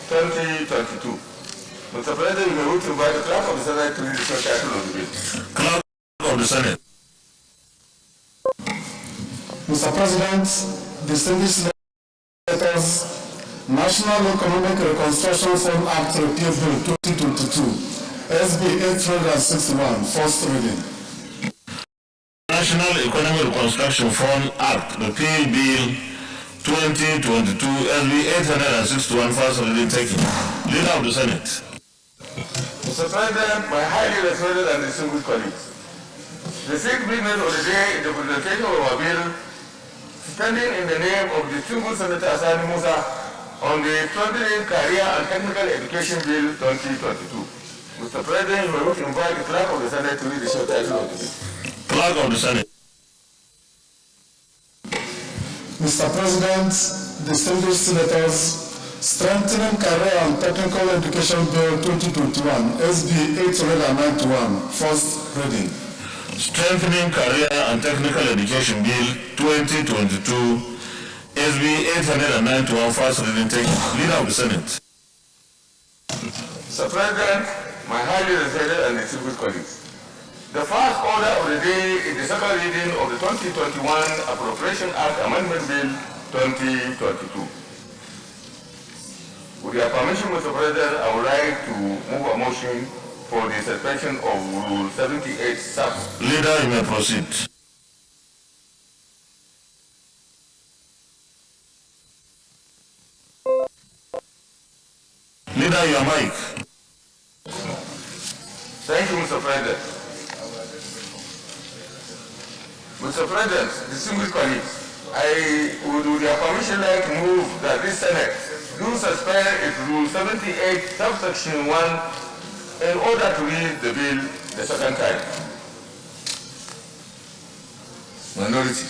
2022. Mr. President, you may wish to invite the clerk of the Senate to read the short title of the bill. Clerk of the Senate. Mr. President, distinguished senators, National Economic Reconstruction Fund Act Repeal Bill 2022, SB 861, first reading. National Economic Reconstruction Fund Act Repeal Bill 2022, SB 861, first reading taken. Leader of the Senate. Mr. President, my highly respected and distinguished colleagues, the sixth business of the day is the presentation of our bill standing in the name of distinguished Senator Asani Musa on the Strengthening Career and Technical Education Bill 2022. Mr. President, you may wish to invite the clerk of the Senate to read the short title of the bill. Clerk of the Senate. Mr. President, distinguished senators, Strengthening Career and Technical Education Bill 2021, SB 891, first reading. Strengthening Career and Technical Education Bill 2022, SB 891, first reading taken. Leader of the Senate. Mr. President, my highly respected and distinguished colleagues, the first order of the day is the second reading of the 2021 Appropriation Act Amendment Bill 2022. With your permission, Mr. President, I would like to move a motion for the suspension of Rule 78 sub. Leader, you may proceed. Leader, your mic. Thank you, Mr. President. Mr. President, distinguished colleagues, I would, with your permission, like to move that this Senate do suspend its Rule 78, subsection 1, in order to read the bill the second time. Minority.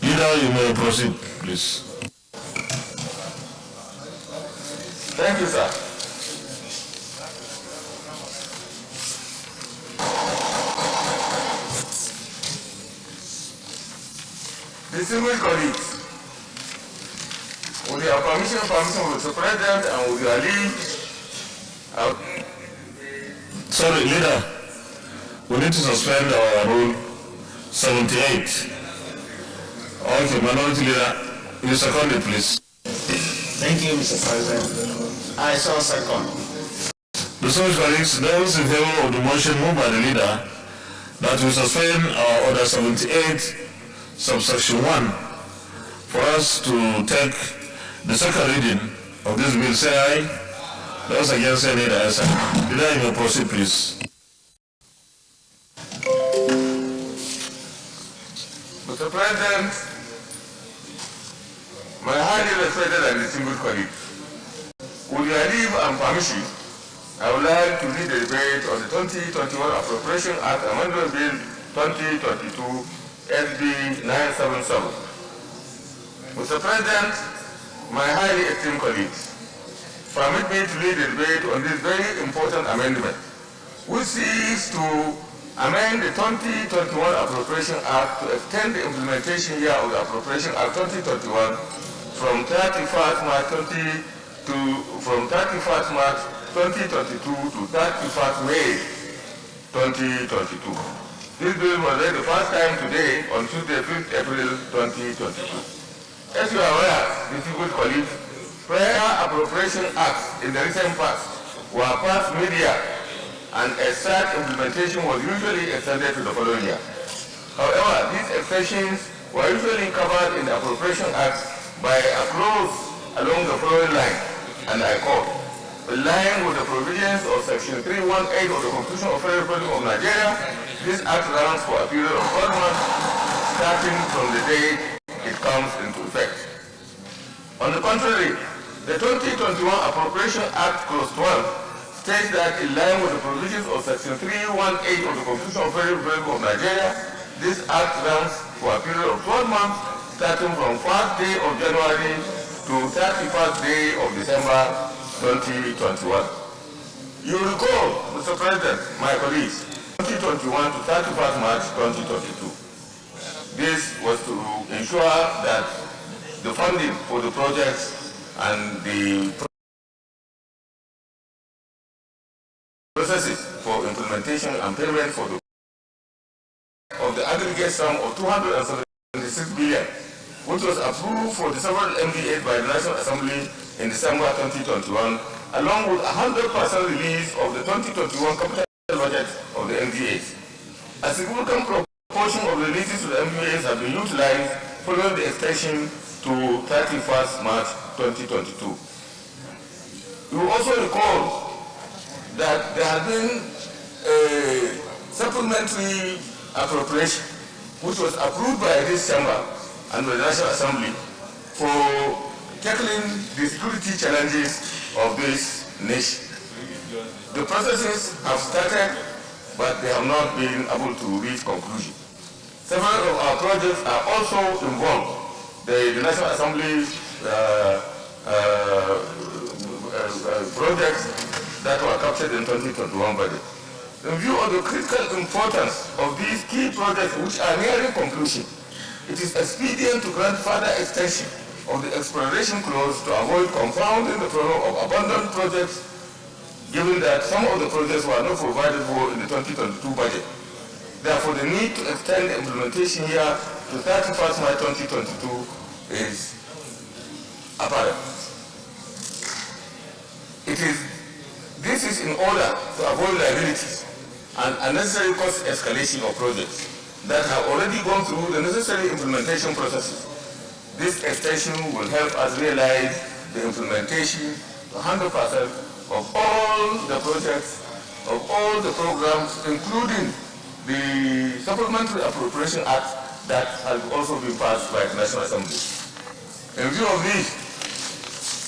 Leader, you may proceed, please. Thank you, sir. Distinguished colleagues, with your permission, Mr. President, and with your leave, Sorry, Leader, we need to suspend our Rule 78. Okay, Minority Leader, you second it, please. Thank you, Mr. President. I shall second. Distinguished colleagues, those in favor of the motion moved by the Leader that we suspend our Order 78, subsection 1, for us to take the second reading of this bill, say aye. Those against, say nay. Leader, you may proceed, please. Mr. President, my highly respected and distinguished colleagues, with your leave and permission, I would like to lead the debate on the 2021 Appropriation Act Amendment Bill 2022, SB 977. Mr. President, my highly esteemed colleagues, permit me to lead the debate on this very important amendment, which seeks to amend the 2021 Appropriation Act to extend the implementation year of the Appropriation Act 2021 from 31st March 2022 to 31st May 2022. This bill was read the first time today on Tuesday, 5th April 2022. As you are aware, distinguished colleagues, prior appropriation acts in the recent past were passed mid-year, and a such implementation was usually extended to the following year. However, these extensions were usually covered in the Appropriation Act by a clause along the following line, and I quote, "In line with the provisions of Section 318 of the Constitution of the Federal Republic of Nigeria, this Act runs for a period of 12 months, starting from the day it comes into effect." On the contrary, the 2021 Appropriation Act Clause 12 states that in line with the provisions of Section 318 of the Constitution of the Federal Republic of Nigeria, this Act runs for a period of 12 months, starting from 1st day of January to 31st day of December 2021. You recall, Mr. President, my colleagues, 2021 to 31st March 2022. This was to ensure that the funding for the projects and the processes for implementation and payment for the of the aggregate sum of 276 billion, which was approved for the several MDAs by the National Assembly in December 2021, along with 100% release of the 2021 capital budget of the MDAs. A significant proportion of the releases to the MDAs have been utilized following the extension to 31st March 2022. You will also recall that there has been a supplementary appropriation which was approved by this chamber and by the National Assembly for tackling the security challenges of this nation. The processes have started, but they have not been able to reach conclusion. Several of our projects are also involved. The National Assembly projects that were captured in 2021 budget. In view of the critical importance of these key projects which are nearing conclusion, it is expedient to grant further extension of the exploration clause to avoid confounding the problem of abandoned projects, given that some of the projects were not provided for in the 2022 budget. Therefore, the need to extend the implementation year to 31st March 2022 is apparent. This is in order to avoid liabilities and unnecessary cost escalation of projects that have already gone through the necessary implementation processes. This extension will help us realize the implementation to 100% of all the projects, of all the programs, including the Supplementary Appropriation Act that has also been passed by the National Assembly. In view of this,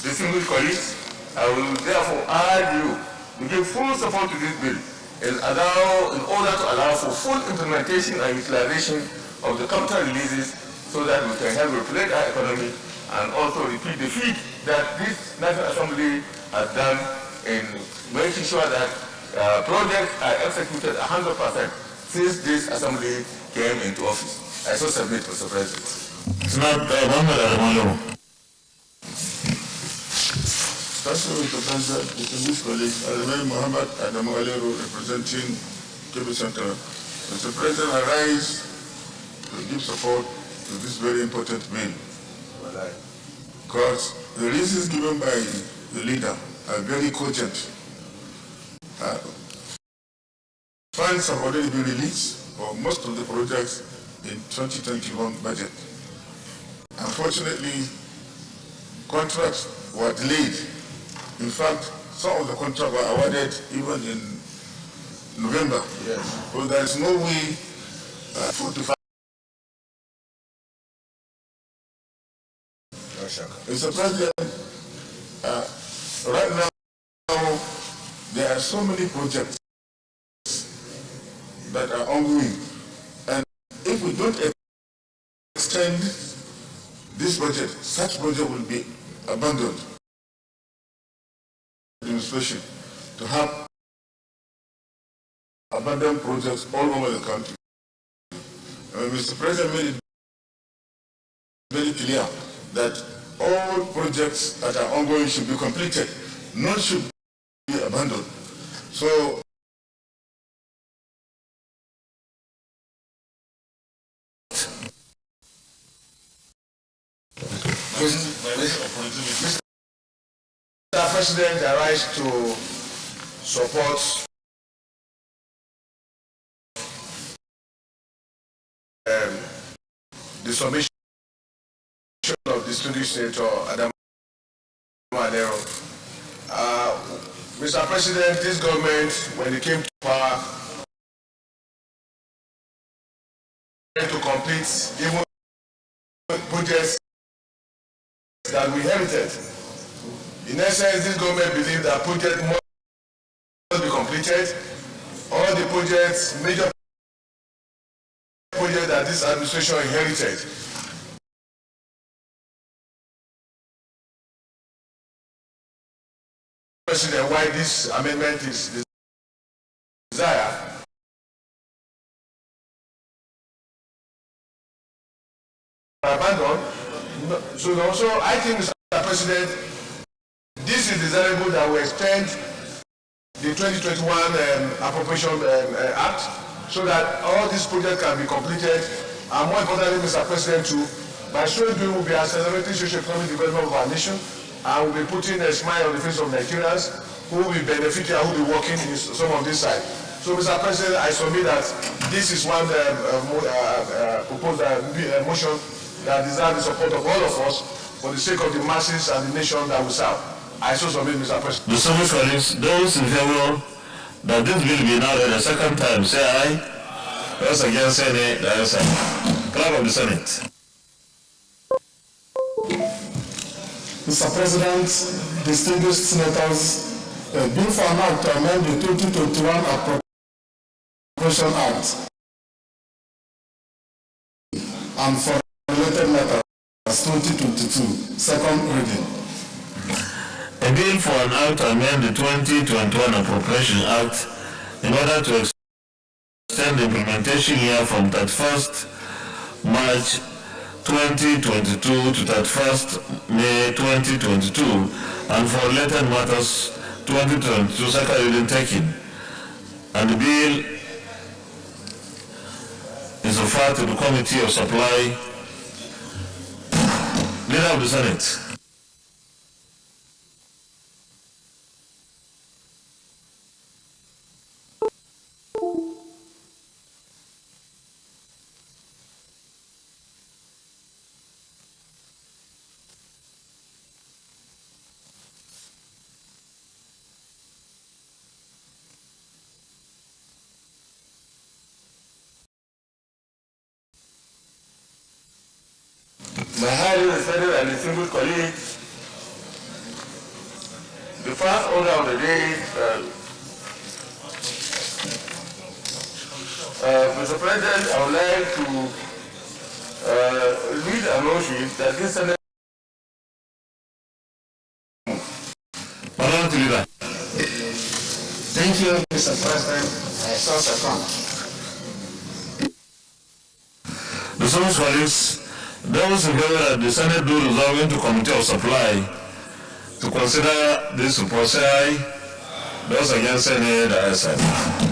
distinguished colleagues, I will therefore urge you to give full support to this bill in order to allow for full implementation and utilization of the capital releases so that we can help regulate our economy and also repeat the feat that this National Assembly has done in making sure that projects are executed 100% since this Assembly came into office. I so submit, Mr. President. It's not Thank you, Mr. President, distinguished colleagues. I remain Muhammad Adamu Alero, representing Kebbi Central. Mr. President, I rise to give support to this very important bill. Because the reasons given by the leader are very cogent. Funds have already been released for most of the projects in 2021 budget. Unfortunately, contracts were delayed. In fact, some of the contracts were awarded even in November. Yes. So there is no way to find. Mr. President, right now there are so many projects that are ongoing, and if we don't extend this budget, such project will be abandoned. Administration to have abandoned projects all over the country. Mr. President made it very clear that all projects that are ongoing should be completed. None should be abandoned. So Mr. President, I rise to support the submission of distinguished Senator Adamu Alero. Mr. President, this government, when it came to power, to complete even projects that we inherited. In essence, this government believes that projects must be completed. All the projects, major projects that this administration inherited. President, why this amendment is desired. Abandoned. So So also, I think, Mr. President, this is desirable that we extend the 2021 Appropriation Act so that all these projects can be completed, and more importantly, Mr. President, too, by so doing, we'll be accelerating socio-economic development of our nation, and we'll be putting a smile on the face of Nigerians who will be benefiting and who will be working in some of this side. So, Mr. President, I submit that this is one proposed motion that deserves the support of all of us for the sake of the masses and the nation that we serve. I so submit, Mr. President. Distinguished colleagues, those in favor that this bill be now read a second time, say aye. Those against, say nay. The ayes have it. Clerk of the Senate. Mr. President, distinguished senators, a bill for an act to amend the 2021 Appropriation Act and for related matters 2022, second reading. A bill for an act to amend the 2021 Appropriation Act in order to extend the implementation year from 31st March 2022 to 31st May 2022 and for related matters 2022 second reading taken. And the bill is referred to the Committee of Supply. Leader of the Senate. My highly respected and distinguished colleagues, the first order of the day, Mr. President, I would like to read a motion that this Senate. Thank you, Mr. President. I so second. Distinguished colleagues, those in favor that the Senate do resolve into Committee of Supply to consider this report, say aye. Those against, say nay. The ayes have it.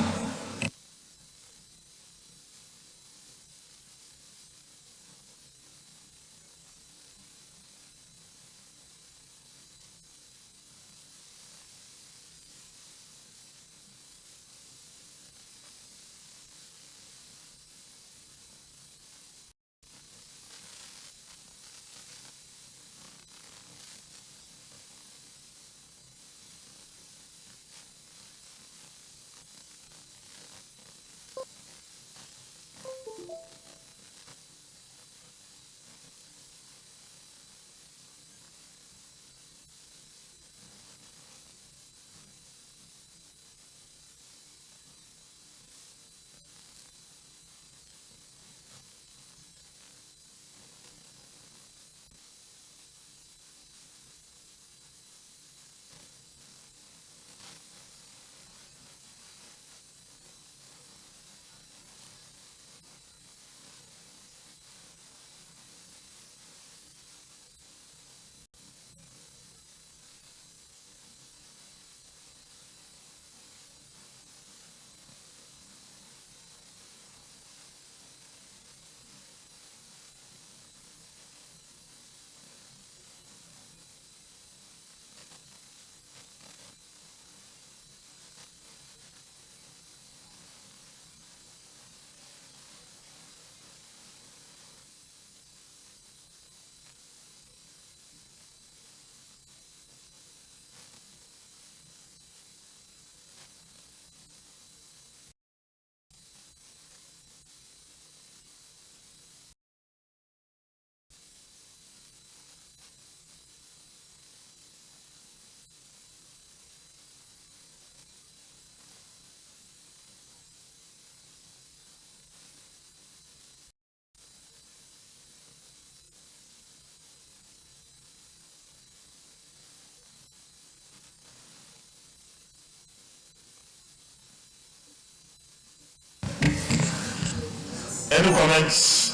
Any comments?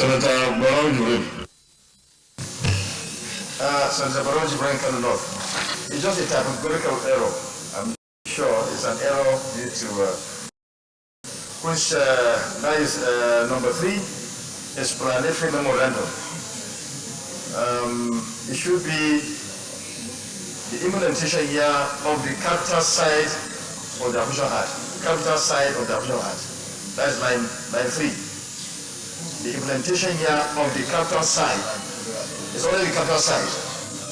Senator Barrow Jibril. Senator Barrow Jibril North. It's just a typographical error. I'm sure it's an error due to which that is number 3, explanatory memorandum. It should be the implementation year of the capital side of the official act. Capital side of the official act. That is line 3. The implementation year of the capital side. It's only the capital side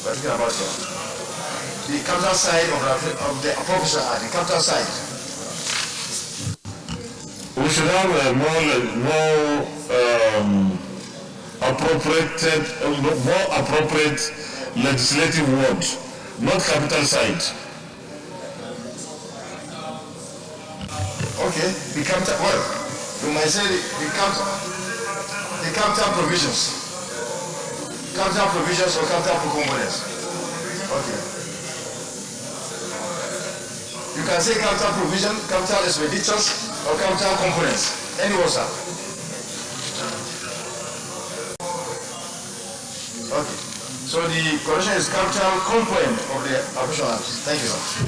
we're talking about here. The capital side of the official act. The capital side. We should have a more appropriate legislative word, not capital side. Okay, the capital, well, you might say the capital provisions. Capital provisions or capital components. Okay. You can say capital provision, capital expenditures, or capital components. Any one, sir. Okay. So the correction is capital component of the official act. Thank you, sir.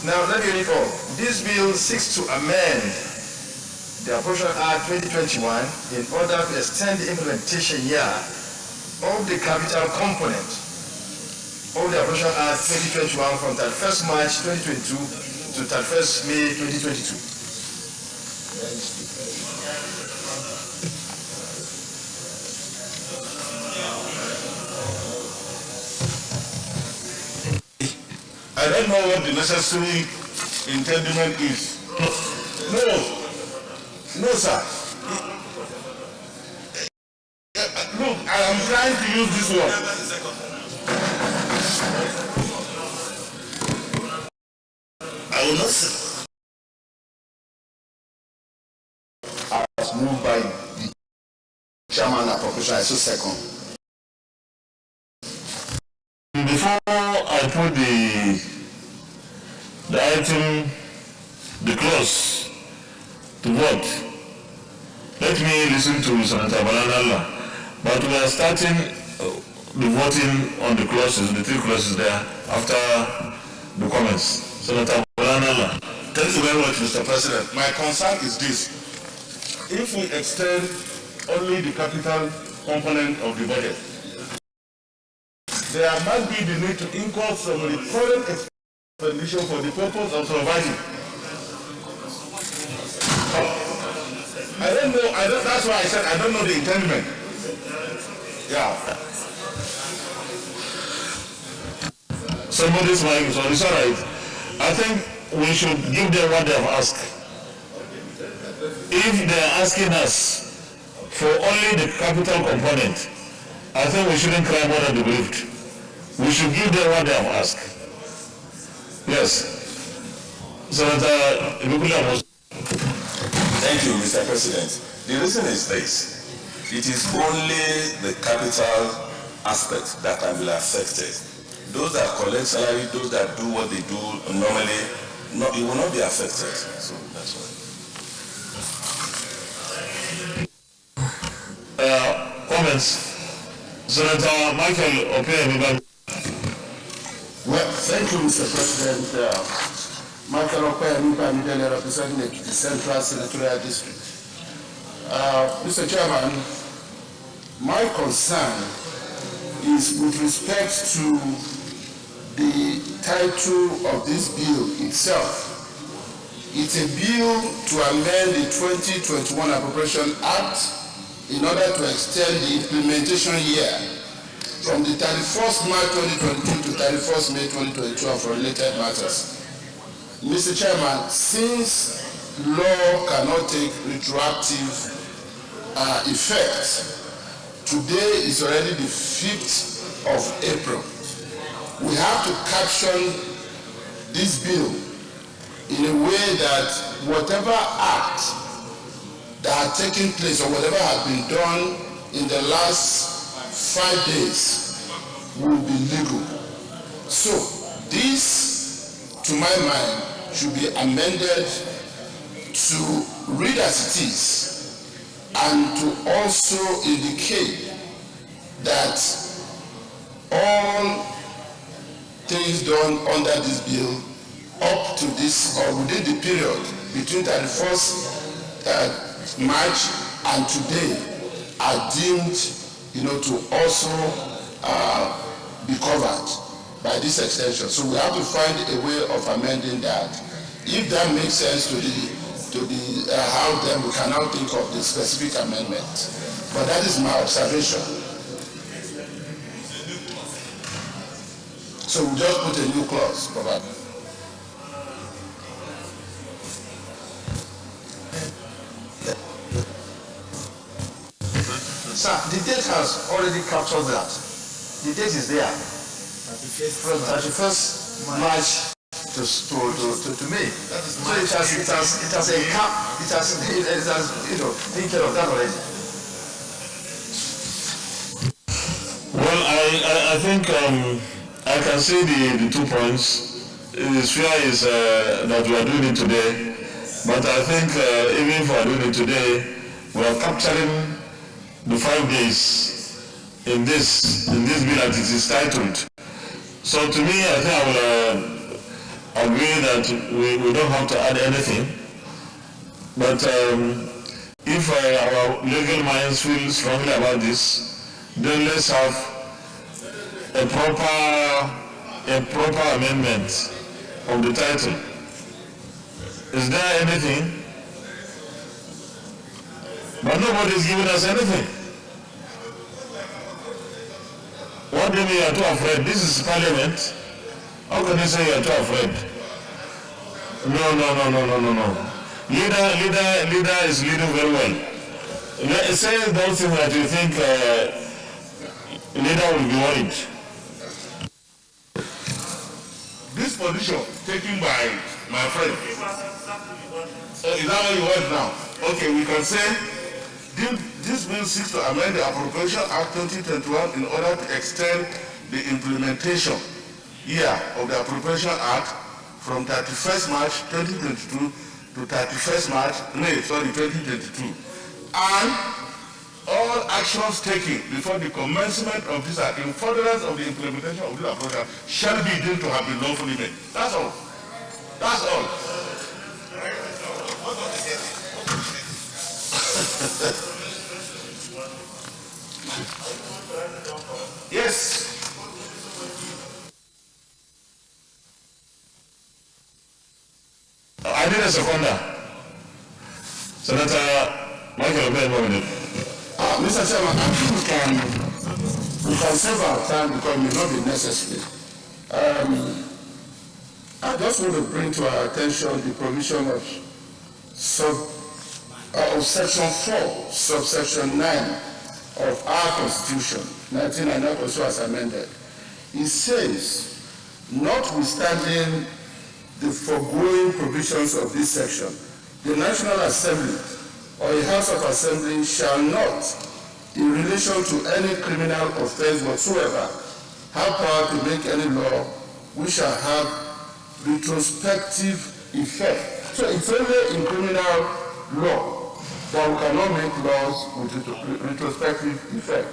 Now let me read all. This bill seeks to amend the Appropriation Act 2021 in order to extend the implementation year of the capital component of the Appropriation Act 2021 from 31st March 2022 to 31st May 2022. I don't know what the necessary intendiment is. No, sir. Look, I am trying to use this word. I will not say. As moved by the chairman appropriation, I so second. Before I put the item, the clause to vote, let me listen to Senator Balanala. But we are starting the voting on the clauses, the 3 clauses there, after the comments. Senator Balanala. Thank you very much, Mr. President. My concern is this. If we extend only the capital component of the budget, there might be the need to incur some recurrent expenditure for the purpose of surviving. I don't know, that's why I said I don't know the intendment. Yeah. Somebody's mic, so it's all right. I think we should give them what they have asked. If they are asking us for only the capital component, I think we shouldn't cry more than the bereaved. We should give them what they have asked. Yes. Senator Ibukula. Thank you, Mr. President. The reason is this. It is only the capital aspect that can be affected. Those that collect salary, those that do what they do normally, it will not be affected. So that's why. Comments? Senator Michael Ope. Well, thank you, Mr. President. Michael Ope, representing the Central Senatorial District. Mr. Chairman, my concern is with respect to the title of this bill itself. It's a bill to amend the 2021 Appropriation Act in order to extend the implementation year from the 31st March 2022 to 31st May 2022 and for related matters. Mr. Chairman, since law cannot take retroactive effect, today is already the 5th of April. We have to caption this bill in a way that whatever act that had taken place or whatever had been done in the last 5 days will be legal. So this, to my mind, should be amended to read as it is and to also indicate that all things done under this bill up to this or within the period between 31st March and today are deemed, to also be covered by this extension. So we have to find a way of amending that. If that makes sense to the how then we can now think of the specific amendment. But that is my observation. So we just put a new clause, probably. Sir, the date has already captured that. The date is there. From 31st March to May. So it has a cap. It has taken care of that already. Well, I think I can see the 2 points. The sphere is that we are doing it today, but I think even if we are doing it today, we are capturing the 5 days in this bill as it is titled. So to me, I think I will agree that we don't have to add anything. But if our legal minds feel strongly about this, then let's have a proper amendment of the title. Is there anything? But nobody is giving us anything. What do you mean you are too afraid? This is Parliament. How can you say you are too afraid? No. Leader is leading very well. Say those things that you think leader will be worried. This position taken by my friend, is that what you want now? Okay, we can say this bill seeks to amend the Appropriation Act 2021 in order to extend the implementation year of the Appropriation Act from 31st March 2022 to 31st May 2022. And all actions taken before the commencement of this act in furtherance of the implementation of this approach shall be deemed to have been lawfully made. That's all. That's all. Yes. I did a seconder. Senator Michael Obey. Mr. Chairman, I think we can save our time because it may not be necessary. I just want to bring to our attention the provision of Section 4, subsection 9 of our Constitution, 1999 Constitution as amended. It says, notwithstanding the foregoing provisions of this section, the National Assembly or a House of Assembly shall not, in relation to any criminal offense whatsoever, have power to make any law which shall have retrospective effect. So it's only in criminal law that we cannot make laws with retrospective effect.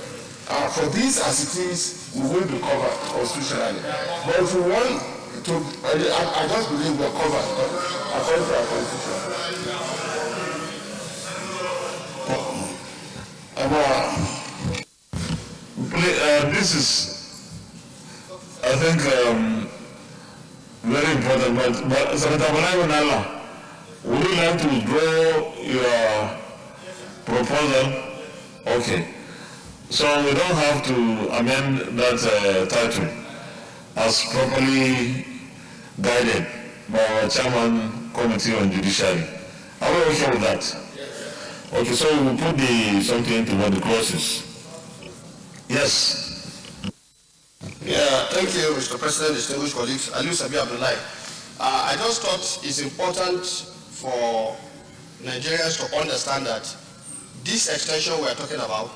For this as it is, we will be covered constitutionally. But if we want to, I just believe we are covered according to our constitution. This is, I think, very important. But Senator Malawi, would you like to withdraw your proposal? Okay. So we don't have to amend that title as properly guided by our Chairman Committee on Judiciary. Are we okay with that? Okay, so we will put something into the clauses. Yes. Yeah, thank you, Mr. President, distinguished colleagues. Aliu Sabi Abdullahi. I just thought it's important for Nigerians to understand that this extension we are talking about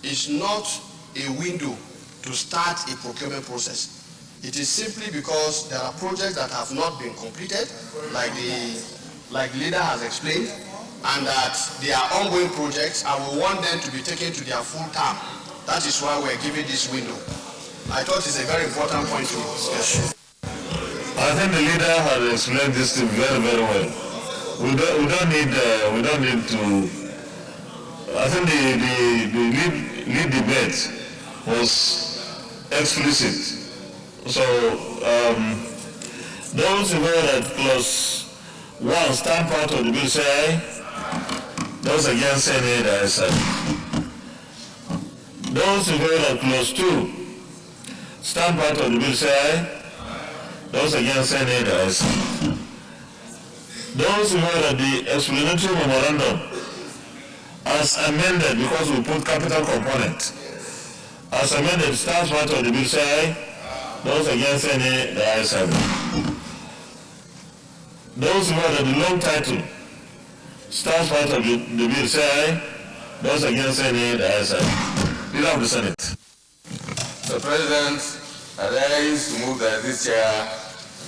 is not a window to start a procurement process. It is simply because there are projects that have not been completed, like the leader has explained, and that they are ongoing projects, and we want them to be taken to their full term. That is why we're giving this window. I thought it's a very important point to discuss. I think the leader has explained this thing very, very well. We don't need to. I think the lead debate was explicit. So those who heard that clause 1 stand part of the bill say aye. Those against say nay, that is aye. Those who heard that clause 2 stand part of the bill say aye. Those against say nay, that is aye. Those who heard that the explanatory memorandum as amended, because we put capital component, as amended stands part of the bill say aye. Those against say nay, the ayes have it. Those who heard that the long title stands part of the bill say aye. Those against say nay, the ayes have it. Leader of the Senate. The President, I rise to move that this chair,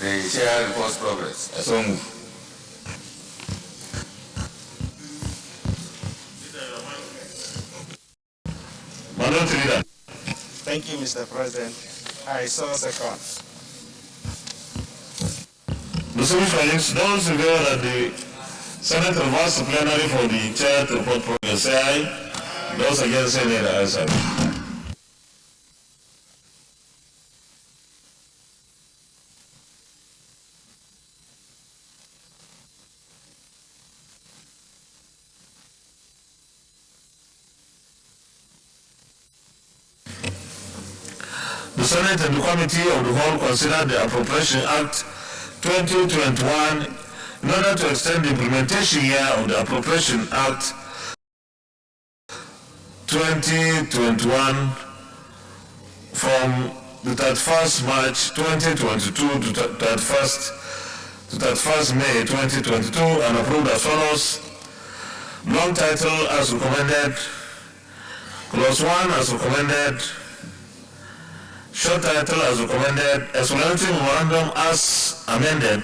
the chair reports progress. I so move. Minority Leader. Thank you, Mr. President. I so second. Distinguished colleagues, those who heard that the Senate reverse the plenary for the chair to report progress say aye. Those against say nay, the ayes have it. The Senate and the Committee of the Whole considered the Appropriation Act 2021 in order to extend the implementation year of the Appropriation Act 2021 from the 31st March 2022 to 31st May 2022 and approved as follows. Long title as recommended, clause 1 as recommended, short title as recommended, explanatory memorandum as amended.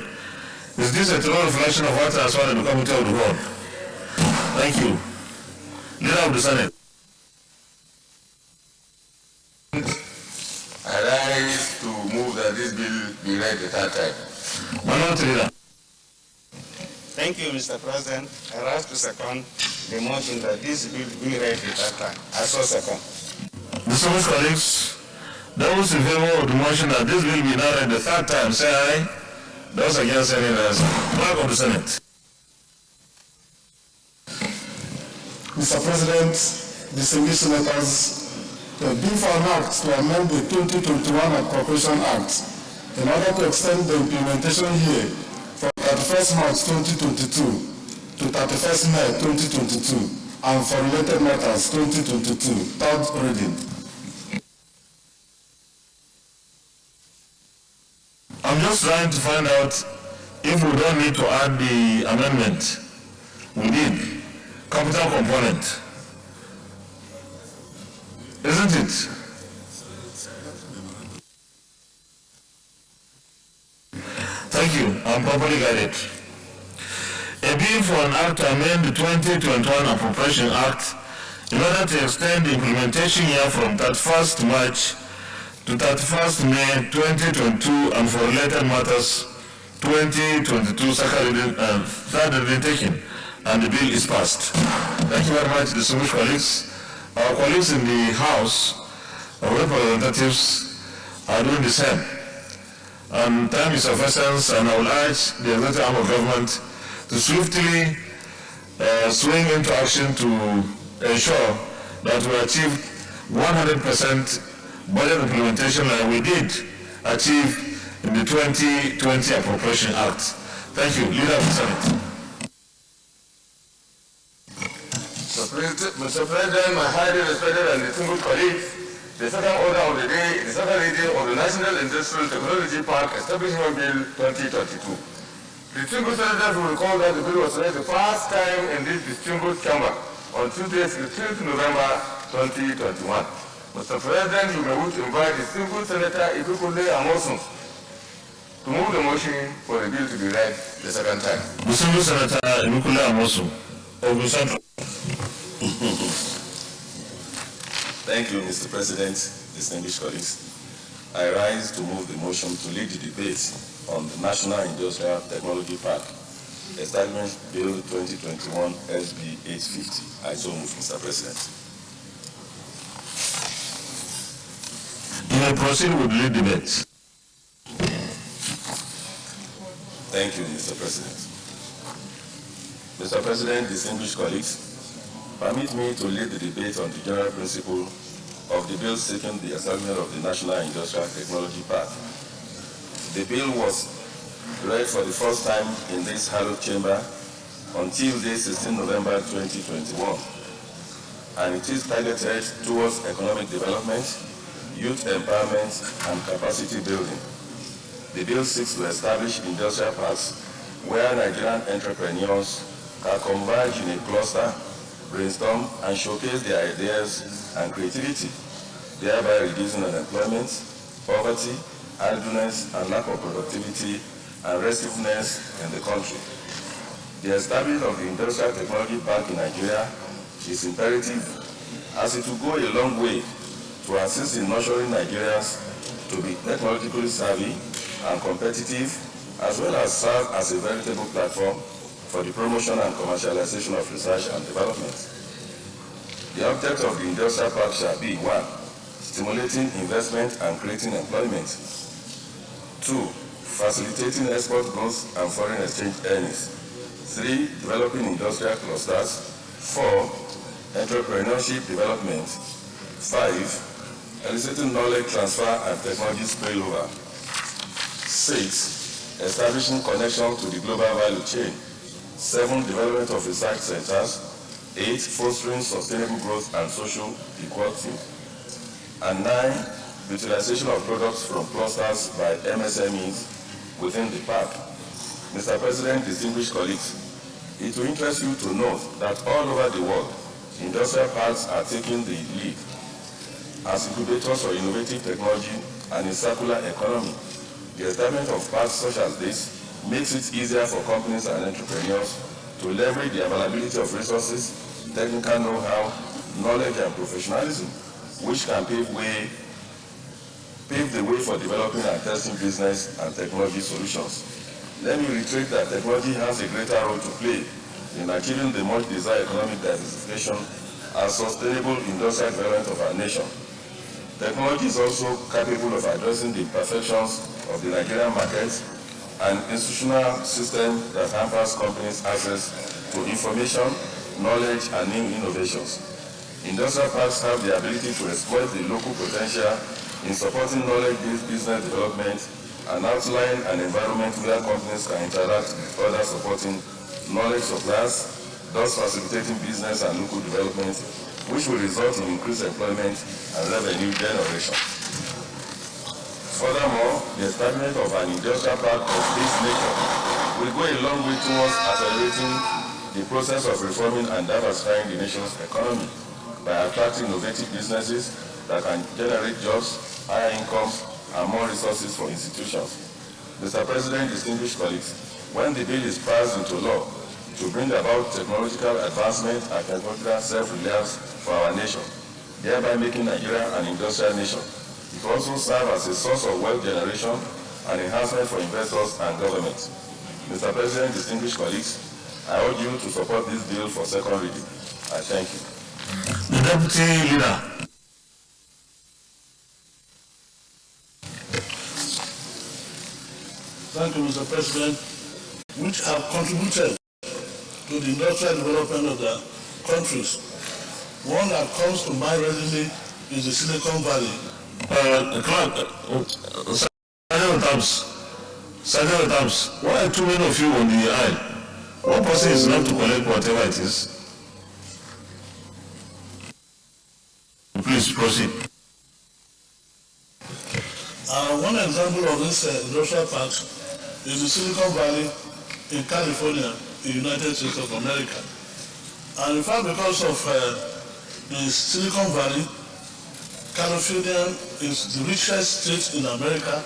Is this a true reflection of what has found in the Committee of the Whole? Thank you. Leader of the Senate. I rise to move that this bill be read the third time. Minority Leader. Thank you, Mr. President. I rise to second the motion that this bill be read the third time. I so second. Distinguished colleagues, those in favor of the motion that this bill be now read the third time say aye. Those against say nay, the ayes have it. Clerk of the Senate. Mr. President, distinguished senators, the bill for an act to amend the 2021 Appropriation Act in order to extend the implementation year from 31st March 2022 to 31st May 2022 and for related matters 2022, third reading. I'm just trying to find out if we don't need to add the amendment. We did. Capital component. Isn't it? Thank you. I'm properly guided. A bill for an act to amend the 2021 Appropriation Act in order to extend the implementation year from 31st March to 31st May 2022 and for related matters 2022 second reading and third reading taken, and the bill is passed. Thank you very much, distinguished colleagues. Our colleagues in the House of Representatives are doing the same. And time is of essence, and I will urge the executive arm of government to swiftly swing into action to ensure that we achieve 100% budget implementation like we did achieve in the 2020 Appropriation Act. Thank you. Leader of the Senate. Mr. President, my highly respected and distinguished colleagues, the second order of the day is the second reading of the National Industrial Technology Park Establishment Bill 2022. The distinguished senators will recall that the bill was read the first time in this distinguished chamber on Tuesday, 16th November 2021. Mr. President, you may wish to invite distinguished Senator Ibukule Amosun to move the motion for the bill to be read the second time. Distinguished Senator Ibukule Amosun. of the Central. Thank you, Mr. President, distinguished colleagues. I rise to move the motion to lead the debate on the National Industrial Technology Park, Establishment Bill 2021 SB 850. I so move, Mr. President. You may proceed with the lead debate. Thank you, Mr. President. Mr. President, distinguished colleagues, permit me to lead the debate on the general principle of the bill seeking the establishment of the National Industrial Technology Park. The bill was read for the first time in this hallowed chamber on Tuesday, 16 November 2021, and it is targeted towards economic development, youth empowerment, and capacity building. The bill seeks to establish industrial parks where Nigerian entrepreneurs can converge in a cluster, brainstorm, and showcase their ideas and creativity, thereby reducing unemployment, poverty, idleness, and lack of productivity and restiveness in the country. The establishment of the Industrial Technology Park in Nigeria is imperative, as it will go a long way to assist in nurturing Nigerians to be technologically savvy and competitive, as well as serve as a veritable platform for the promotion and commercialization of research and development. The object of the industrial park shall be 1. Stimulating investment and creating employment. 2. Facilitating export growth and foreign exchange earnings. 3. Developing industrial clusters. 4. Entrepreneurship development. 5. Eliciting knowledge transfer and technology spillover. 6. Establishing connection to the global value chain. 7. Development of research centers. 8. Fostering sustainable growth and social equality. And 9. Utilization of products from clusters by MSMEs within the park. Mr. President, distinguished colleagues, it will interest you to note that all over the world, industrial parks are taking the lead as incubators for innovative technology and a circular economy. The establishment of parks such as this makes it easier for companies and entrepreneurs to leverage the availability of resources, technical know-how, knowledge, and professionalism, which can pave the way for developing and testing business and technology solutions. Let me reiterate that technology has a greater role to play in achieving the much desired economic diversification and sustainable industrial development of our nation. Technology is also capable of addressing the imperfections of the Nigerian market and institutional system that hampers companies' access to information, knowledge, and new innovations. Industrial parks have the ability to exploit the local potential in supporting knowledge-based business development and outline an environment where companies can interact with other supporting knowledge suppliers, thus facilitating business and local development, which will result in increased employment and revenue generation. Furthermore, the establishment of an industrial park of this nature will go a long way towards accelerating the process of reforming and diversifying the nation's economy by attracting innovative businesses that can generate jobs, higher incomes, and more resources for institutions. Mr. President, distinguished colleagues, when the bill is passed into law to bring about technological advancement and technological self-reliance for our nation, thereby making Nigeria an industrial nation, it will also serve as a source of wealth generation and enhancement for investors and government. Mr. President, distinguished colleagues, I urge you to support this bill for second reading. I thank you. The Deputy Leader. Thank you, Mr. President, which have contributed to the industrial development of the countries. One that comes to mind readily is the Silicon Valley. Sergeant Adams, why are too many of you on the aisle? One person is enough to collect whatever it is. Please proceed. One example of this industrial park is the Silicon Valley in California, the United States of America. And in fact, because of the Silicon Valley, California is the richest state in America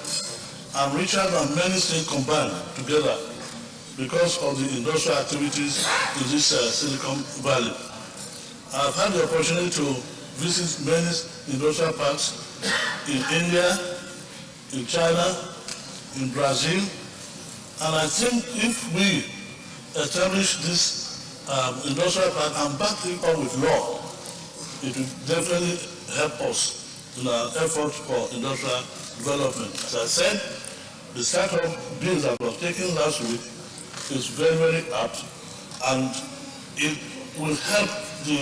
and richer than many states combined together. because of the industrial activities in this Silicon Valley. I've had the opportunity to visit many industrial parks in India, in China, in Brazil, and I think if we establish this industrial park and back it up with law, it will definitely help us in our effort for industrial development. As I said, the startup bill that was taken last week is very, very apt, and it will help the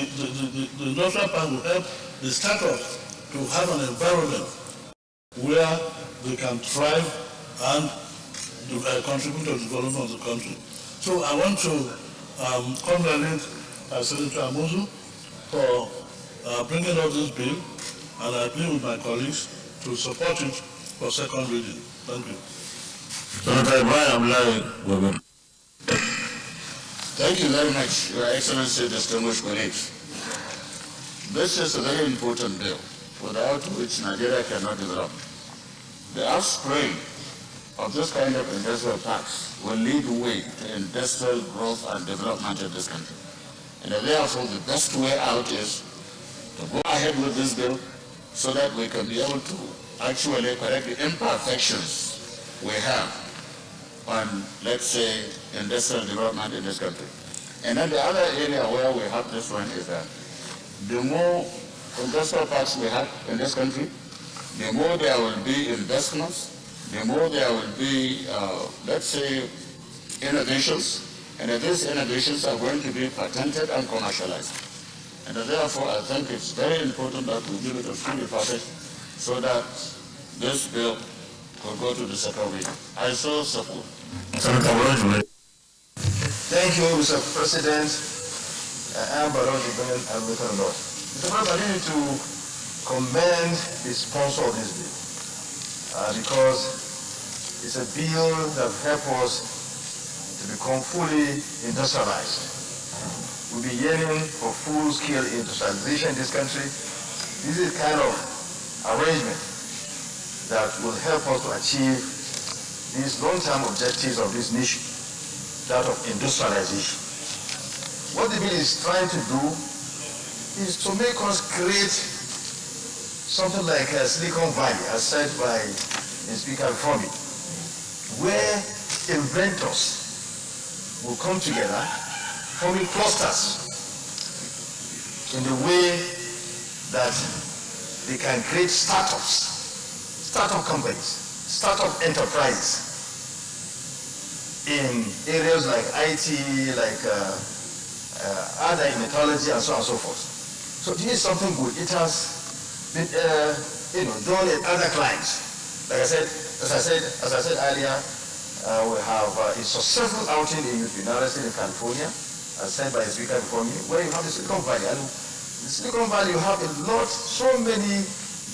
industrial park will help the startups to have an environment where they can thrive and contribute to the development of the country. So I want to congratulate Senator Amuzu for bringing up this bill, and I agree with my colleagues to support it for second reading. Thank you. Senator Ibrahim, Thank you very much, Your Excellency, distinguished colleagues. This is a very important bill, without which Nigeria cannot develop. The offspring of this kind of industrial parks will lead the way to industrial growth and development in this country. And therefore, the best way out is to go ahead with this bill so that we can be able to actually correct the imperfections we have on, let's say, industrial development in this country. And then the other area where we have this one is that the more industrial parks we have in this country, the more there will be investments, the more there will be, let's say, innovations, and these innovations are going to be patented and commercialized. And therefore, I think it's very important that we give it a full process so that this bill will go to the second reading. I so support. Thank you, Mr. President. I am Baron Ibrahim American Law. Mr. President, I need to commend the sponsor of this bill because it's a bill that helps us to become fully industrialized. We'll be yearning for full-scale industrialization in this country. This is the kind of arrangement that will help us to achieve these long-term objectives of this nation, that of industrialization. What the bill is trying to do is to make us create something like a Silicon Valley, as said by the speaker before me, where inventors will come together, forming clusters in the way that they can create startups, startup companies, startup enterprises in areas like IT, like other metallurgy, and so on and so forth. So this is something good. It has been, done in other clients. Like I said, as I said earlier, we have a successful outing in the University of California, as said by the speaker before me, where you have the Silicon Valley. And in Silicon Valley, you have so many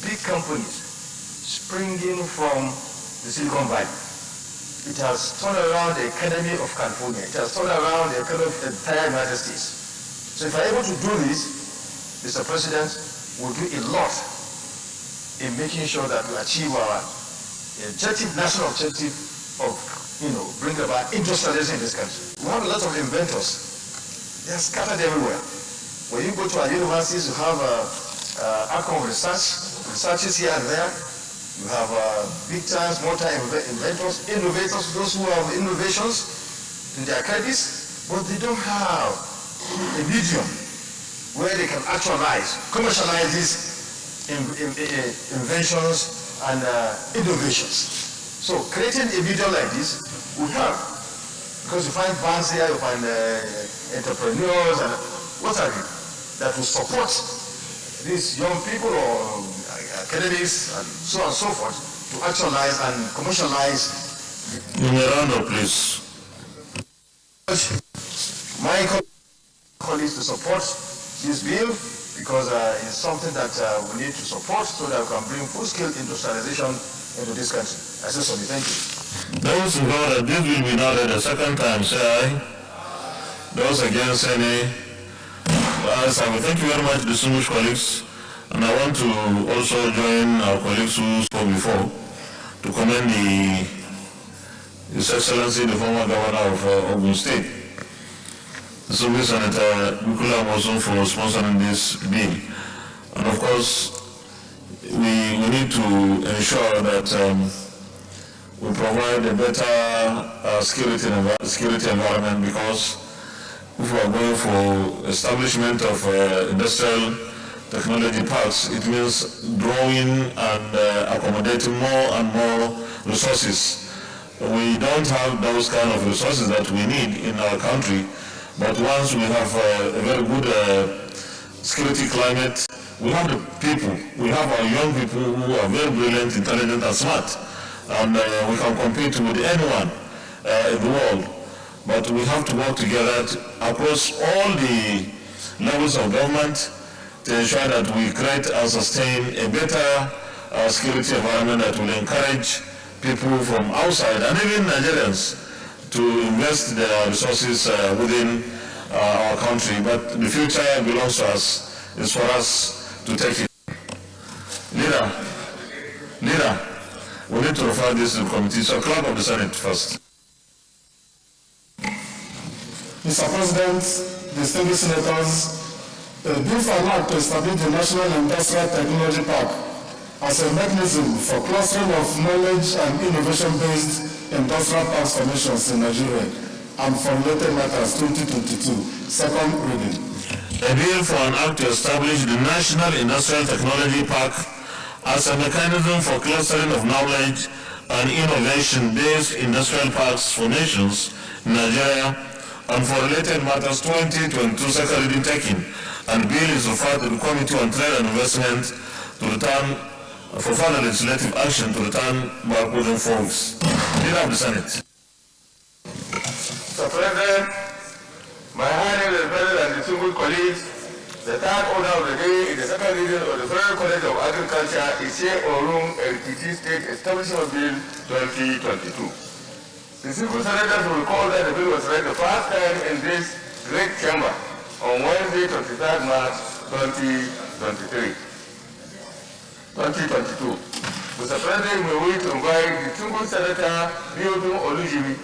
big companies springing from the Silicon Valley. It has turned around the economy of California. It has turned around the economy of the entire United States. So if we're able to do this, Mr. President, we'll do a lot in making sure that we achieve our national objective of, bringing about industrialization in this country. We have a lot of inventors. They are scattered everywhere. When you go to our universities, you have outcome researches here and there. You have big time, small time inventors, innovators, those who have innovations in their credits, but they don't have a medium where they can actualize, commercialize these inventions and innovations. So creating a medium like this will help, because you find banks here, you find entrepreneurs and what have you, that will support these young people or academics and so on and so forth to actualize and commercialize. In a round of please. My colleagues to support this bill because it's something that we need to support so that we can bring full-scale industrialization into this country. I say so. Thank you. Those who know that this will be now read a second time, say aye. Those against any. Thank you very much, distinguished colleagues. And I want to also join our colleagues who spoke before to commend the His Excellency the former Governor of Ogun State, Distinguished Senator Bukula Mosun, for sponsoring this bill. And of course, we need to ensure that we provide a better security environment, because if we are going for establishment of industrial technology parks, it means drawing and accommodating more and more resources. We don't have those kind of resources that we need in our country, but once we have a very good security climate, we have the people, we have our young people who are very brilliant, intelligent and smart, and we can compete with anyone in the world. But we have to work together across all the levels of government to ensure that we create and sustain a better security environment that will encourage people from outside and even Nigerians to invest their resources within our country. But the future belongs to us. It's for us to take it. Leader, we need to refer this to the committee. So clerk of the Senate first. Mr. President, distinguished senators, a bill for an act to establish the National Industrial Technology Park as a mechanism for clustering of knowledge and innovation-based industrial parks formations in Nigeria and for related matters 2022. Second reading. A bill for an act to establish the National Industrial Technology Park as a mechanism for clustering of knowledge and innovation-based industrial parks formations in Nigeria and for related matters 2022. Second reading taken. And bill is referred to the Committee on Trade and Investment to return for further legislative action to return back within 4 weeks. Leader of the Senate. Mr. President, my highly respected and distinguished colleagues, the third order of the day in the second reading of the Federal College of Agriculture is here Orung LPT State Establishment Bill 2022. The civil senators will recall that the bill was read the first time in this great chamber on Wednesday, 23rd March 2022. Mr. President, may we invite the distinguished Senator Biodun Olujimi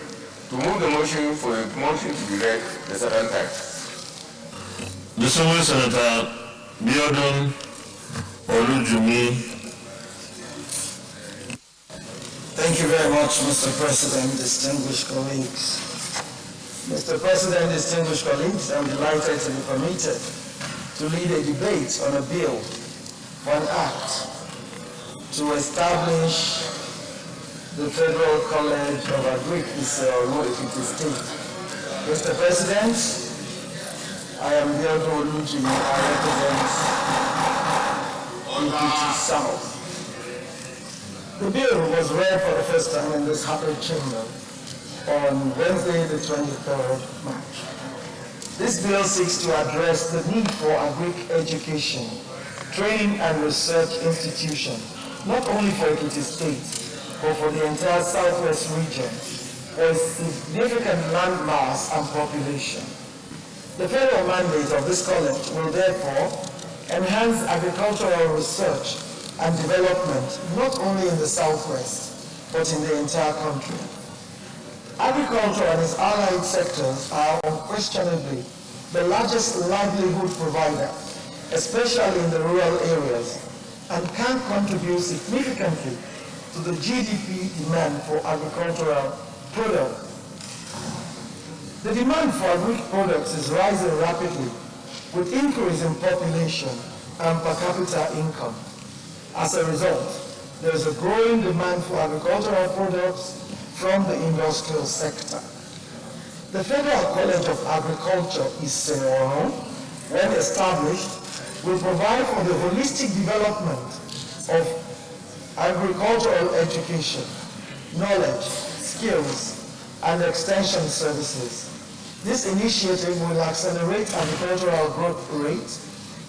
to move the motion for the motion to be read the second time. Distinguished Senator Biodun Olujimi. Thank you very much, Mr. President, distinguished colleagues. Mr. President, distinguished colleagues, I'm delighted to be permitted to lead a debate on a bill for an act to establish the Federal College of Agriculture State. Mr. President, I am Biodun Olujimi. I represent Ekiti South. The bill was read for the first time in this happy chamber on Wednesday, the 23rd March. This bill seeks to address the need for agric education, training and research institution, not only for Ekiti State, but for the entire Southwest region, for a significant landmass and population. The federal mandate of this college will therefore enhance agricultural research and development, not only in the Southwest, but in the entire country. Agriculture and its allied sectors are unquestionably the largest livelihood provider, especially in the rural areas, and can contribute significantly to the GDP demand for agricultural products. The demand for agric products is rising rapidly with increase in population and per capita income. As a result, there is a growing demand for agricultural products from the industrial sector. The Federal College of Agriculture (ISEORO), when established, will provide for the holistic development of agricultural education, knowledge, skills, and extension services. This initiative will accelerate agricultural growth rates,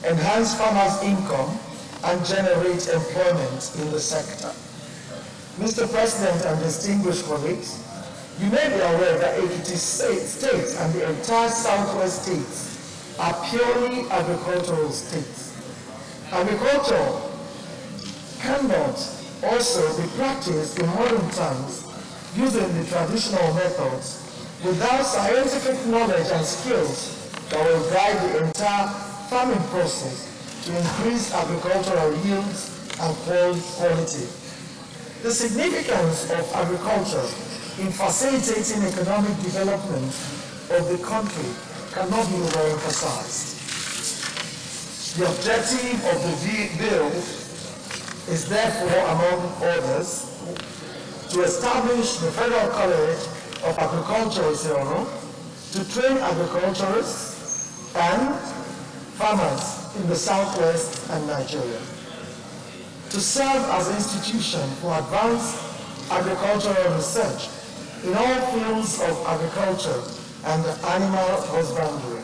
enhance farmers' income, and generate employment in the sector. Mr. President and distinguished colleagues, you may be aware that Ekiti State and the entire Southwest states are purely agricultural states. Agriculture cannot also be practiced in modern times using the traditional methods without scientific knowledge and skills that will guide the entire farming process to increase agricultural yields and quality. The significance of agriculture in facilitating economic development of the country cannot be overemphasized. The objective of the bill is therefore, among others, to establish the Federal College of Agriculture, to train agriculturists and farmers in the Southwest and Nigeria, to serve as an institution for advanced agricultural research in all fields of agriculture and animal husbandry,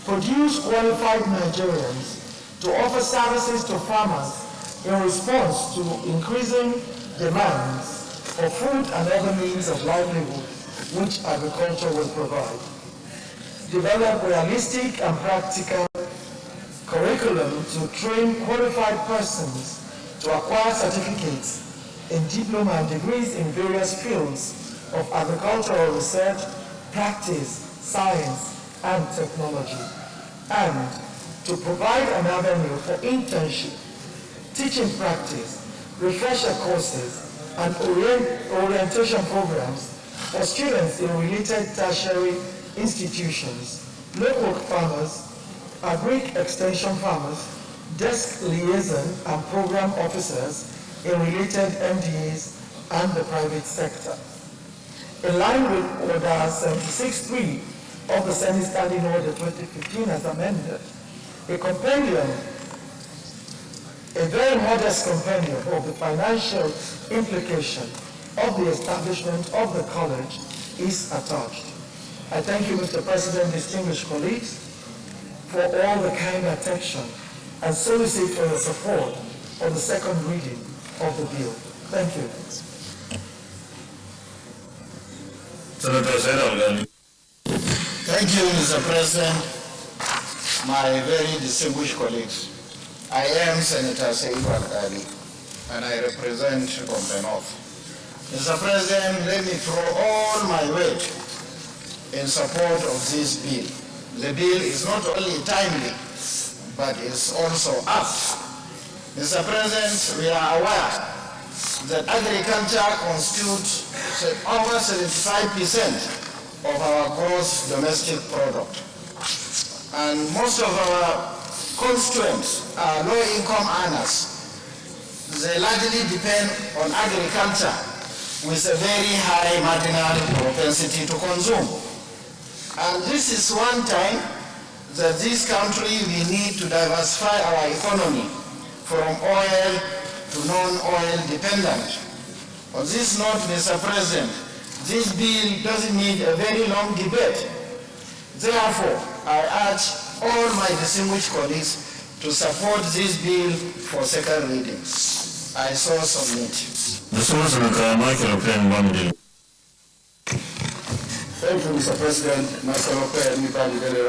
produce qualified Nigerians to offer services to farmers in response to increasing demands for food and other means of livelihood which agriculture will provide. Develop realistic and practical curriculum to train qualified persons to acquire certificates in diploma and degrees in various fields of agricultural research, practice, science, and technology, and to provide an avenue for internship, teaching practice, refresher courses, and orientation programs for students in related tertiary institutions, local farmers, agric extension farmers, desk liaison and program officers in related MDAs and the private sector. In line with Order 76.3 of the Senate Standing Order 2015 as amended, a compendium, a very modest compendium of the financial implication of the establishment of the college is attached. I thank you, Mr. President, distinguished colleagues, for all the kind attention and solicit for your support for the second reading of the bill. Thank you. Senator, Thank you, Mr. President, my very distinguished colleagues. I am Senator Saif Al-Ali, and I represent Gombe North. Mr. President, let me throw all my weight in support of this bill. The bill is not only timely, but is also apt. Mr. President, we are aware that agriculture constitutes over 75% of our gross domestic product. And most of our constituents are low-income earners. They largely depend on agriculture with a very high marginal propensity to consume. And this is one time that this country we need to diversify our economy from oil to non-oil dependent. On this note, Mr. President, this bill doesn't need a very long debate. Therefore, I urge all my distinguished colleagues to support this bill for second reading. I so submit. Thank you, Mr. President. Michael Ope,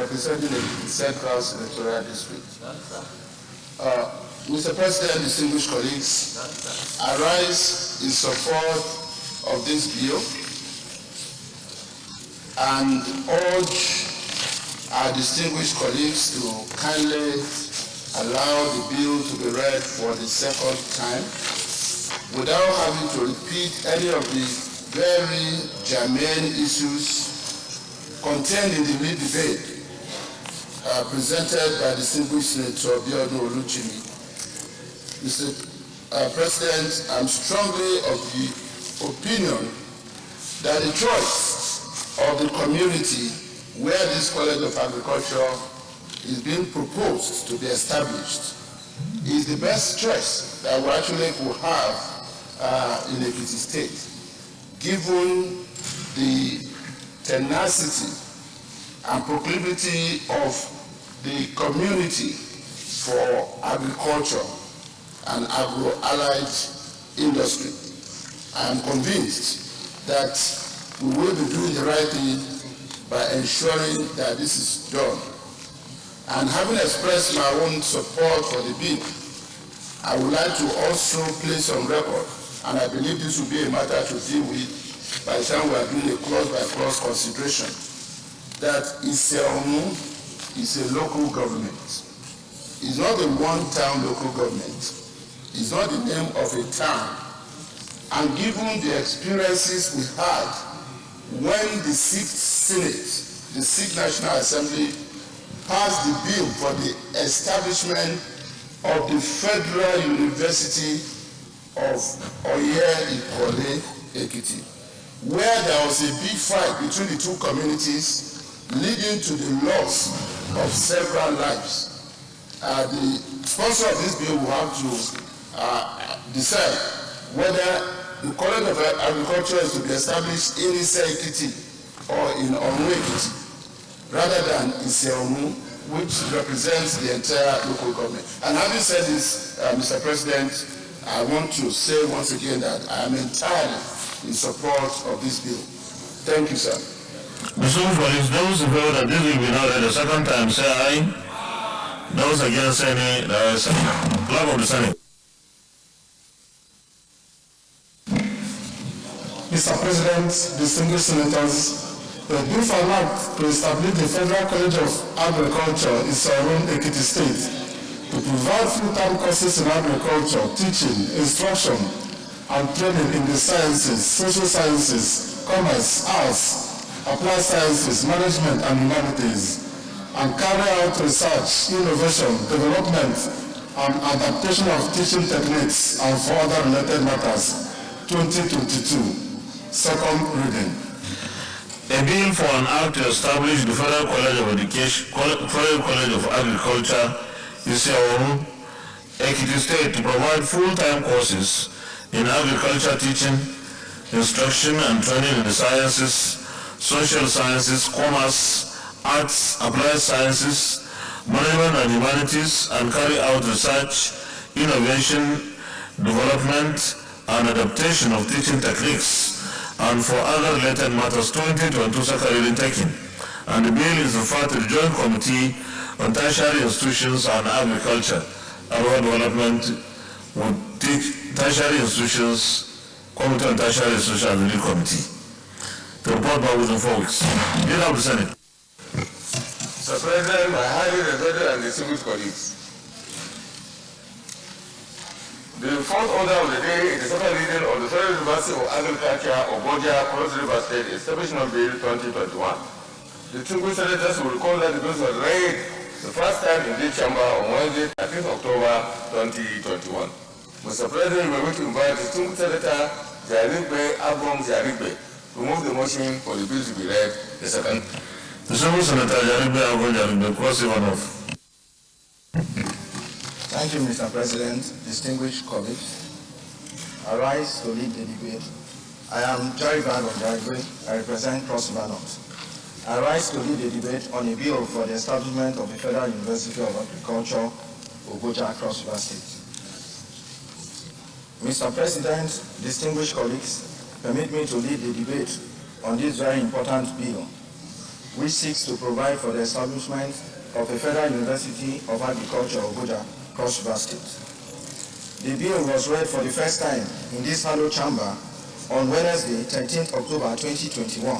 representing the Central Senatorial District. Mr. President, distinguished colleagues, I rise in support of this bill and urge our distinguished colleagues to kindly allow the bill to be read for the second time without having to repeat any of the very germane issues contained in the lead debate presented by distinguished Senator Biodun Oluchimi. Mr. President, I'm strongly of the opinion that the choice of the community where this College of Agriculture is being proposed to be established is the best choice that we actually could have in Ekiti State, given the tenacity and proclivity of the community for agriculture and agro-allied industry. I am convinced that we will be doing the right thing by ensuring that this is done. And having expressed my own support for the bill, I would like to also place on record and I believe this will be a matter to deal with by the time we are doing a clause-by-clause consideration, that Isiaomu is a local government. It's not a one-town local government. It's not the name of a town. And given the experiences we had when the 6th Senate, the 6th National Assembly, passed the bill for the establishment of the Federal University of Oye-Ikole, Ekiti, where there was a big fight between the two communities leading to the loss of several lives. The sponsor of this bill will have to decide whether the College of Agriculture is to be established in Ise-Ekiti or in Oru-Ekiti, rather than Isiaomu, which represents the entire local government. And having said this, Mr. President, I want to say once again that I am entirely in support of this bill. Thank you, sir. Mr. Colleagues, those who feel that this will be now read a second time, say aye. Those against say nay, there is a flag of the Senate. Mr. President, distinguished senators, the bill for an act to establish the Federal College of Agriculture in Oru-Ekiti State to provide full-time courses in agriculture, teaching, instruction, and training in the sciences, social sciences, commerce, arts, applied sciences, management, and humanities, and carry out research, innovation, development, and adaptation of teaching techniques and for other related matters, 2022. Second reading. A bill for an act to establish the Federal College of Federal College of Agriculture, Isiaomu, Ekiti State, to provide full-time courses in agriculture teaching, instruction and training in the sciences, social sciences, commerce, arts, applied sciences, management and humanities, and carry out research, innovation, development, and adaptation of teaching techniques, and for other related matters, 2022 second reading taken. And the bill is referred to the Joint Committee on Tertiary Institutions and Agriculture, Rural Development, with Tertiary Institutions, Committee on Tertiary Institutions and the lead committee. The report by within 4 weeks. Leader of the Senate. Mr. President, my highly respected and distinguished colleagues, the fourth order of the day is the second reading of the Federal University of Agriculture of Ogoja, Cross River State, Establishment Bill 2021. The distinguished senators will recall that the bill was read the first time in this chamber on Wednesday, 13th October 2021. Mr. President, we are going to invite the distinguished senator Jarigbe Abong Jarigbe to move the motion for the bill to be read the second. The distinguished senator Jarigbe Abong Jarigbe, Cross River North. Thank you, Mr. President, distinguished colleagues. I rise to lead the debate. I am Jarigbe Abong Jarigbe. I represent Cross River North. I rise to lead the debate on a bill for the establishment of the Federal University of Agriculture, Ogoja, Cross River State. Mr. President, distinguished colleagues, permit me to lead the debate on this very important bill, which seeks to provide for the establishment of a Federal University of Agriculture, Ogoja, Cross River State. The bill was read for the first time in this hallowed chamber on Wednesday, 13th October 2021.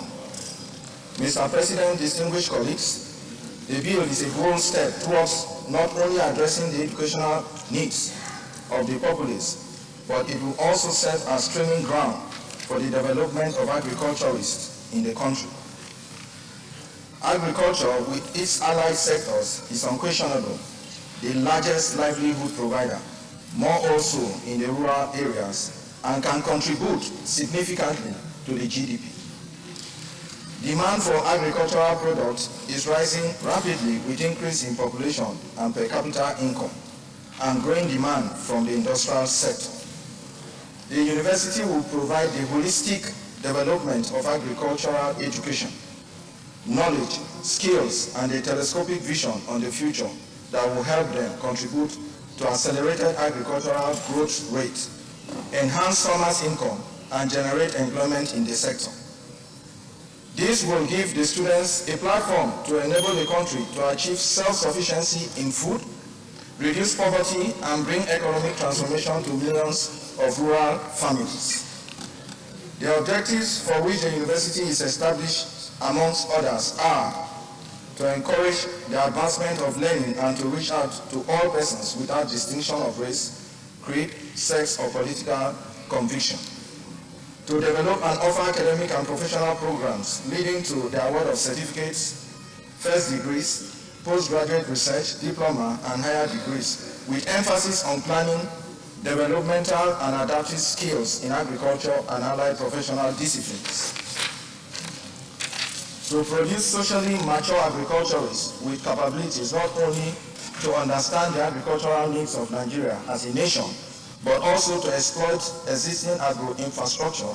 Mr. President, distinguished colleagues, the bill is a bold step towards not only addressing the educational needs of the populace, but it will also serve as training ground for the development of agriculturists in the country. Agriculture, with its allied sectors, is unquestionable the largest livelihood provider, more also in the rural areas, and can contribute significantly to the GDP. Demand for agricultural products is rising rapidly with increase in population and per capita income, and growing demand from the industrial sector. The university will provide the holistic development of agricultural education, knowledge, skills, and a telescopic vision on the future that will help them contribute to accelerated agricultural growth rate, enhance farmers' income, and generate employment in the sector. This will give the students a platform to enable the country to achieve self-sufficiency in food, reduce poverty, and bring economic transformation to millions of rural families. The objectives for which the university is established, amongst others, are to encourage the advancement of learning and to reach out to all persons without distinction of race, creed, sex, or political conviction. To develop and offer academic and professional programs leading to the award of certificates, first degrees, postgraduate research, diploma, and higher degrees, with emphasis on planning, developmental and adaptive skills in agriculture and allied professional disciplines. To produce socially mature agriculturists with capabilities not only to understand the agricultural needs of Nigeria as a nation, but also to exploit existing agro infrastructure